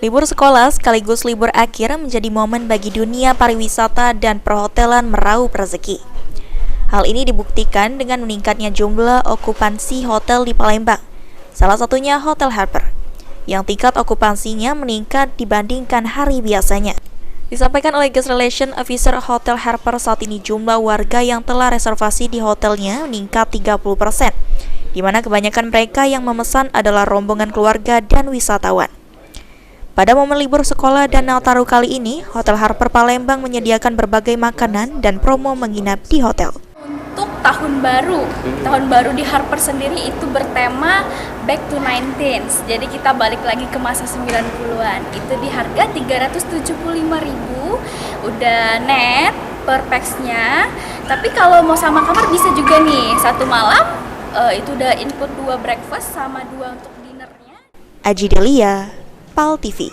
Libur sekolah sekaligus libur akhir menjadi momen bagi dunia pariwisata dan perhotelan meraup rezeki. Hal ini dibuktikan dengan meningkatnya jumlah okupansi hotel di Palembang. Salah satunya Hotel Harper, yang tingkat okupansinya meningkat dibandingkan hari biasanya. Disampaikan oleh Guest Relation Officer Hotel Harper, saat ini jumlah warga yang telah reservasi di hotelnya meningkat 30%, di mana kebanyakan mereka yang memesan adalah rombongan keluarga dan wisatawan. Pada momen libur sekolah dan Nataru kali ini, Hotel Harper Palembang menyediakan berbagai makanan dan promo menginap di hotel. Untuk tahun baru di Harper sendiri itu bertema Back to 19s. Jadi kita balik lagi ke masa 90-an. Itu di harga 375.000, udah net per pax-nya. Tapi kalau mau sama kamar bisa juga nih, satu malam itu udah include 2 breakfast sama 2 untuk dinnernya. Aji Delia, PAL TV.